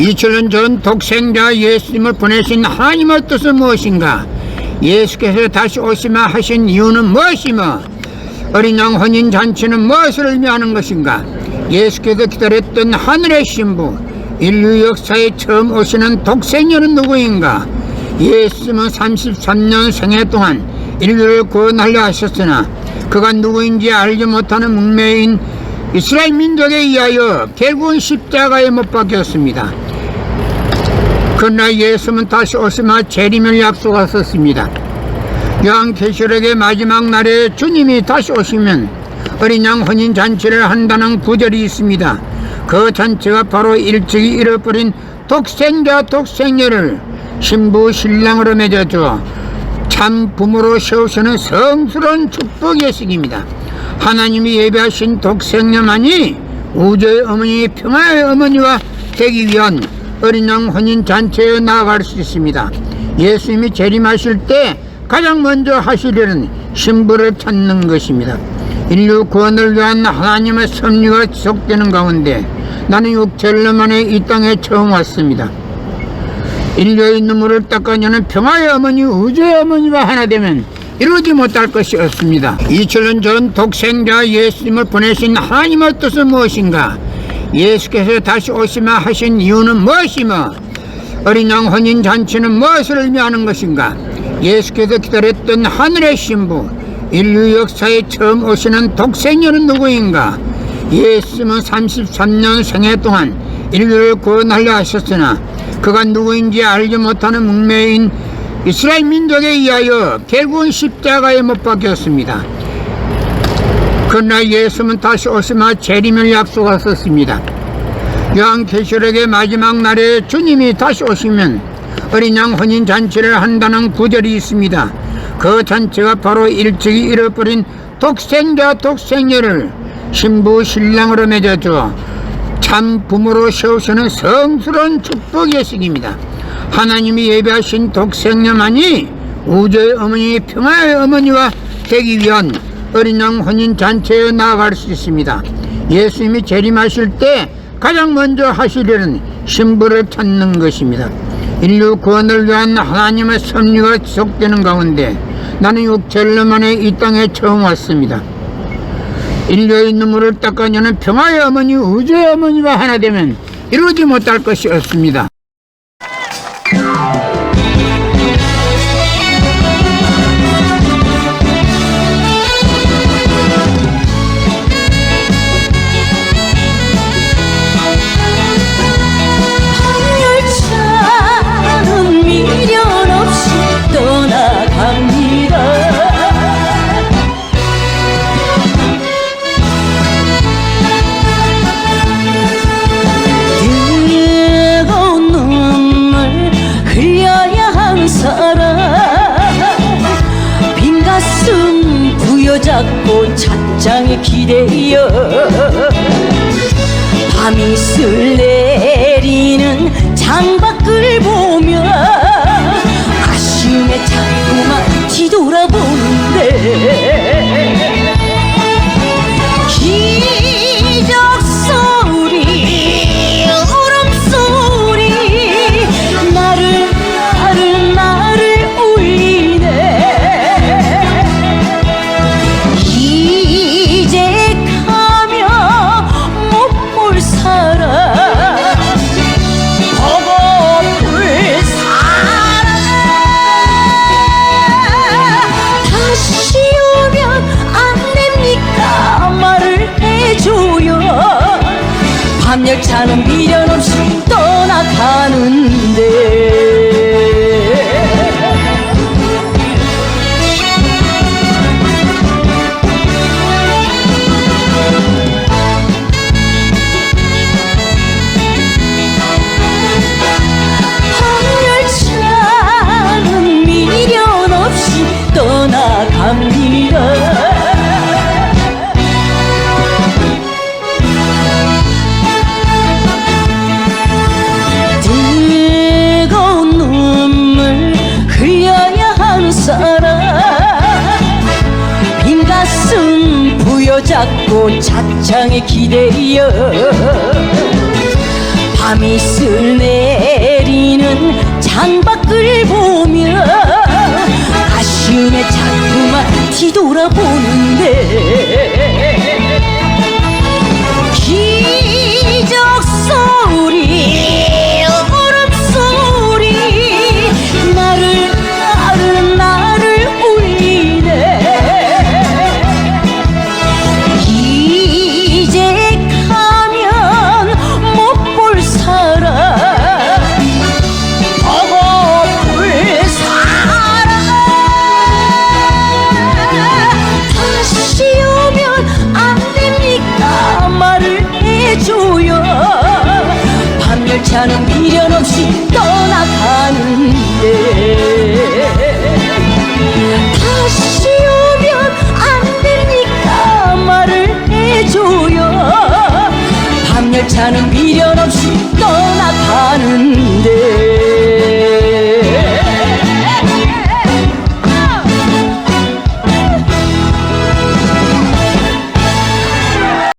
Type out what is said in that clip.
2000년 전 독생자 예수님을 보내신 하나님의 뜻은 무엇인가? 예수께서 다시 오시마 하신 이유는 무엇이며 어린 양 혼인잔치는 무엇을 의미하는 것인가? 예수께서 기다렸던 하늘의 신부, 인류 역사에 처음 오시는 독생녀는 누구인가? 예수님은 33년 생애 동안 인류를 구원하려 하셨으나 그가 누구인지 알지 못하는 문명인 이스라엘 민족에 의하여 결국은 십자가에 못 박혔습니다. 그러나 예수는 다시 오시마 재림을 약속하셨습니다. 요한계시록의 마지막 날에 주님이 다시 오시면 어린 양 혼인잔치를 한다는 구절이 있습니다. 그 잔치가 바로 일찍이 잃어버린 독생자 독생녀를 신부 신랑으로 맺어주어 참 부모로 세우시는 성스러운 축복의 예식입니다. 하나님이 예배하신 독생녀만이 우주의 어머니, 평화의 어머니와 되기 위한 어린 양 혼인잔치에 나아갈 수 있습니다. 예수님이 재림하실 때 가장 먼저 하시려는 신부를 찾는 것입니다. 인류 구원을 위한 하나님의 섭리가 지속되는 가운데 나는 6천년 만에 이 땅에 처음 왔습니다. 인류의 눈물을 닦아내는 평화의 어머니, 우주의 어머니와 하나 되면 이루지 못할 것이 없습니다. 2000년 전 독생자 예수님을 보내신 하나님의 뜻은 무엇인가? 예수께서 다시 오시마 하신 이유는 무엇이며 어린 양 혼인잔치는 무엇을 의미하는 것인가? 예수께서 기다렸던 하늘의 신부, 인류 역사에 처음 오시는 독생녀는 누구인가? 예수님은 33년 생애 동안 인류를 구원하려 하셨으나 그가 누구인지 알지 못하는 문명인 이스라엘 민족에 의하여 결국은 십자가에 못 박혔습니다. 그러나 예수는 다시 오시마 재림을 약속하셨습니다. 요한계시록의 마지막 날에 주님이 다시 오시면 어린 양 혼인잔치를 한다는 구절이 있습니다. 그 잔치가 바로 일찍이 잃어버린 독생자 독생녀를 신부 신랑으로 맺어주어 참 부모로 세우시는 성스러운 축복 예식입니다. 하나님이 예배하신 독생녀만이 우주의 어머니, 평화의 어머니와 되기 위한 어린 양 혼인잔치에 나아갈 수 있습니다. 예수님이 재림하실 때 가장 먼저 하시려는 신부를 찾는 것입니다. 인류 구원을 위한 하나님의 섭리가 지속되는 가운데 나는 6천년 만에 이 땅에 처음 왔습니다. 인류의 눈물을 닦아내는 평화의 어머니, 우주의 어머니와 하나 되면 이루지 못할 것이 없습니다. 열차는 미련 없이 떠나갑니다. 뜨거운 눈물 흘려야 한 사람, 빈 가슴 부여잡고 찻장에 기대어 밤이슬 내리는 창밖을 보며 아쉬움에 자꾸만 뒤돌아보는데 기적소리, 울음소리 나를 울리네. 이제 가면 못 볼 사람, 보고플 사람, 다시 오면 안 됩니까? 말을 해줘요. 밤열차는 미련 없이 떠나가는데 밤열차는 미련 없이 떠나갑니다. 뜨거운 눈물 흘려야 한 사람, 빈 가슴 부여잡고 찻장에 기대어 밤이슬 내 창밖을 보며 아쉬움에 자꾸만 뒤돌아보는데 기적 소리 울음소리 나를 울리네 이제 가면 못 볼 사람 보고 볼 사람 다시 오면 안 됩니까 말을 해줘요 밤열차는 미련 없이 떠나가는데 다시 오면 안 됩니까 말을 해줘요 밤열차는 미련 없이